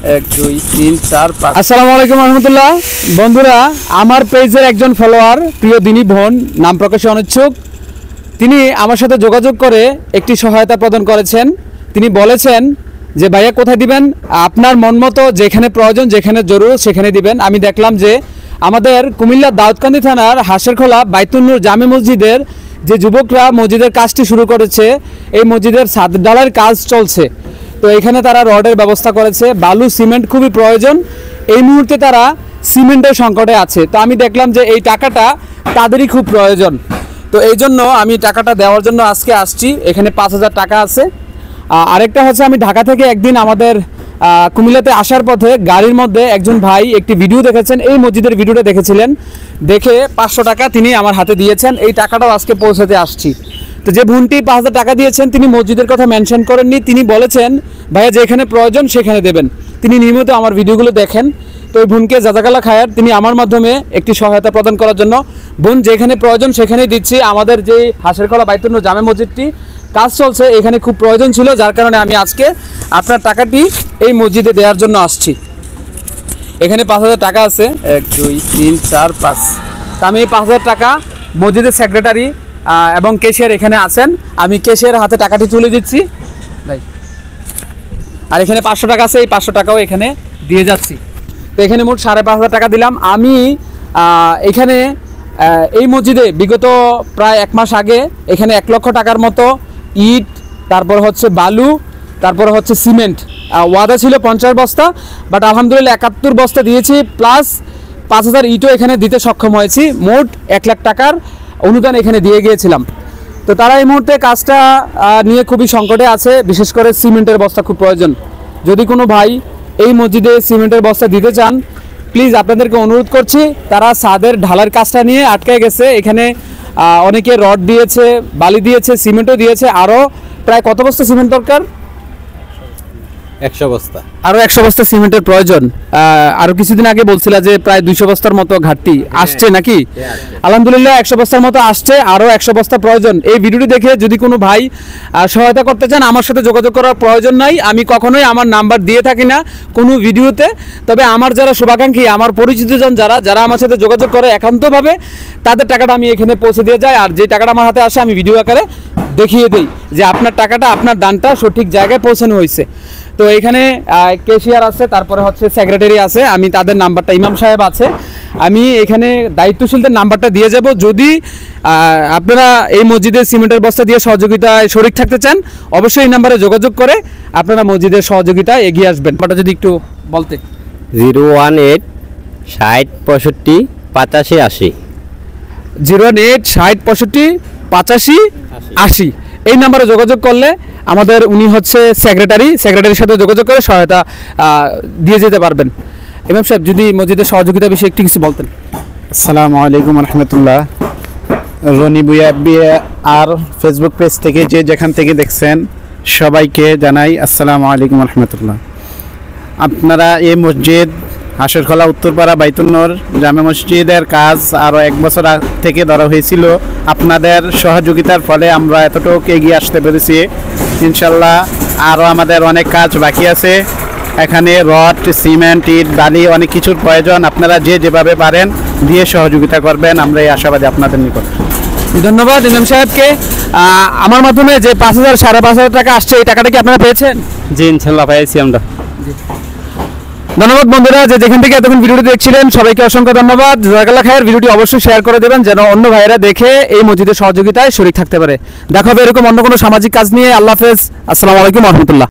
1 2 3 4 5। আসসালামু আলাইকুম রহমতুল্লাহ। বন্ধুরা, আমার পেজের একজন ফলোয়ার প্রিয় দিনী বোন নাম প্রকাশে অনিচ্ছুক, তিনি আমার সাথে যোগাযোগ করে একটি সহায়তা প্রদান করেছেন। তিনি বলেছেন যে ভাইয়া কোথায় দিবেন, আপনার মন মতো যেখানে প্রয়োজন যেখানে জরুরত সেখানে দিবেন। আমি দেখলাম যে আমাদের কুমিল্লা দাউদকান্দি থানার হাঁসেরখোলা বাইতুন নূর জামে মসজিদের যে যুবকরা মসজিদের কাজটি শুরু করেছে, এই মসজিদের ছাদ ঢালাইয়ের কাজ চলছে। তো এখানে তারা রডের ব্যবস্থা করেছে, বালু সিমেন্ট খুবই প্রয়োজন। এই মুহূর্তে তারা সিমেন্টের সংকটে আছে। তো আমি দেখলাম যে এই টাকাটা তাদেরই খুব প্রয়োজন। তো এই জন্য আমি টাকাটা দেওয়ার জন্য আজকে আসছি। এখানে 5,000 টাকা আছে। আরেকটা হচ্ছে, আমি ঢাকা থেকে একদিন আমাদের কুমিল্লাতে আসার পথে গাড়ির মধ্যে একজন ভাই একটি ভিডিও দেখেছেন, এই মসজিদের ভিডিওটা দেখেছিলেন, দেখে 500 টাকা তিনি আমার হাতে দিয়েছেন। এই টাকাটাও আজকে পৌঁছাতে আসছি। তো যে বোনটি 5,000 টাকা দিয়েছেন তিনি মসজিদের কথা মেনশন করেননি, তিনি বলেছেন ভাইয়া যেখানে প্রয়োজন সেখানে দেবেন। তিনি নিয়মিত আমার ভিডিওগুলো দেখেন। তো ওই বোনকে জাযাকাল্লাহ খায়ের, তিনি আমার মাধ্যমে একটি সহায়তা প্রদান করার জন্য। বোন যেখানে প্রয়োজন সেখানেই দিচ্ছি। আমাদের যে হাঁসেরখোলা বাইতুন নূর জামে মসজিদটি কাজ চলছে, এখানে খুব প্রয়োজন ছিল, যার কারণে আমি আজকে আপনার টাকাটি এই মসজিদে দেওয়ার জন্য আসছি। এখানে 5,000 টাকা আছে, 1 2 3 4 5। তা আমি এই 5,000 টাকা মসজিদের সেক্রেটারি এবং ক্যাশিয়ার এখানে আছেন, আমি ক্যাশিয়ার হাতে টাকাটি তুলে দিচ্ছি ভাই। আর এখানে 500 টাকা আছে, এই 500 টাকাও এখানে দিয়ে যাচ্ছি। তো এখানে মোট 5,500 টাকা দিলাম। আমি এখানে এই মসজিদে বিগত প্রায় 1 মাস আগে এখানে 1 লক্ষ টাকার মতো ইট, তারপর হচ্ছে বালু, তারপর হচ্ছে সিমেন্ট ওয়াদা ছিল 50 বস্তা, বাট আলহামদুলিল্লাহ 71 বস্তা দিয়েছি, প্লাস 5,000 ইটও এখানে দিতে সক্ষম হয়েছি। মোট 1 লাখ টাকার অনুদান এখানে দিয়ে গিয়েছিলাম। তো তারা এই মুহূর্তে কাজটা নিয়ে খুবই সংকটে আছে, বিশেষ করে সিমেন্টের বস্তা খুব প্রয়োজন। যদি কোনো ভাই এই মসজিদে সিমেন্টের বস্তা দিতে চান, প্লিজ আপনাদেরকে অনুরোধ করছি। তারা ছাদের ঢালার কাজটা নিয়ে আটকে গেছে। এখানে অনেকে রড দিয়েছে, বালি দিয়েছে, সিমেন্টও দিয়েছে। আরও প্রায় কত বস্তা সিমেন্ট দরকার? 100 বস্তা। আরও 100 বস্তা সিমেন্টের প্রয়োজন। আরও কিছুদিন আগে বলছিল যে প্রায় 200 বস্তার মতো ঘাটতি আসছে নাকি? আলহামদুলিল্লাহ 100 বস্তার মতো আসছে, আরও 100 বস্তা প্রয়োজন। এই ভিডিওটি দেখে যদি কোনো ভাই সহায়তা করতে চান, আমার সাথে যোগাযোগ করার প্রয়োজন নাই। আমি কখনোই আমার নাম্বার দিয়ে থাকি না কোনো ভিডিওতে। তবে আমার যারা শুভাকাঙ্ক্ষী, আমার পরিচিতজন যারা আমার সাথে যোগাযোগ করে একান্তভাবে, তাদের টাকাটা আমি এখানে পৌঁছে দিয়ে যাই। আর যে টাকাটা আমার হাতে আসে আমি ভিডিও আকারে দেখিয়ে দিই যে আপনার টাকাটা, আপনার দানটা সঠিক জায়গায় পৌঁছানো হয়েছে। তো এখানে ক্যাশিয়ার আছে, তারপরে হচ্ছে সেক্রেটারি আছে, আমি তাদের নাম্বারটা, ইমাম সাহেব আছে, আমি এখানে দায়িত্বশীলদের নাম্বারটা দিয়ে যাব। যদি আপনারা এই মসজিদের সিমেন্টের বস্তা দিয়ে সহযোগিতায় শরিক থাকতে চান, অবশ্যই এই নাম্বারে যোগাযোগ করে আপনারা মসজিদের সহযোগিতায় এগিয়ে আসবেন। ওটা যদি একটু বলতে। 018 60 65 85 80। 018 60 65 85 80 এই নাম্বারে যোগাযোগ করলে আমাদের উনি হচ্ছে সেক্রেটারির সাথে যোগাযোগ করে সহায়তা দিয়ে যেতে পারবেন। ইমাম সাহেব, যদি মসজিদের সহযোগিতা বিষয়ে একটু কিছু বলতেন। আসসালামু আলাইকুম রহমতুল্লাহ। রনি বুয়া আর ফেসবুক পেজ থেকে যে যেখান থেকে দেখছেন সবাইকে জানাই আসসালামু আলাইকুম রহমতুল্লাহ। আপনারা এই মসজিদ হাঁসেরখোলা উত্তরপাড়া বাইতুন নূর জামে মসজিদের কাজ আরও 1 বছর থেকে ধরা হয়েছিল। আপনাদের সহযোগিতার ফলে আমরা এতটুকু এগিয়ে আসতে পেরেছি। ইনশাল্লাহ আরও আমাদের অনেক কাজ বাকি আছে। এখানে রড, সিমেন্ট, ইট, বালি অনেক কিছুর প্রয়োজন। আপনারা যেভাবে পারেন দিয়ে সহযোগিতা করবেন, আমরা এই আশাবাদী আপনাদের নিকট। ধন্যবাদ ইমাম সাহেবকে। আমার মাধ্যমে যে 5,000 5,500 টাকা আসছে, এই টাকাটা কি আপনারা পেয়েছেন? জি ইনশাআল্লাহ পেয়েছি আমরা। ধন্যবাদ বন্ধুরা, যে যেখান থেকে এতক্ষণ ভিডিওটি দেখছিলেন সবাইকে অসংখ্য ধন্যবাদ। জাযাকাল্লাহ খায়ের। ভিডিওটি অবশ্যই শেয়ার করে দেবেন যেন অন্য ভাইয়েরা দেখে এই মসজিদের সহযোগিতায় শরীক থাকতে পারে। দেখা হবে এরকম অন্য কোনো সামাজিক কাজ নিয়ে। আল্লাহ হাফেজ। আসসালামু আলাইকুম রহমতুল্লাহ।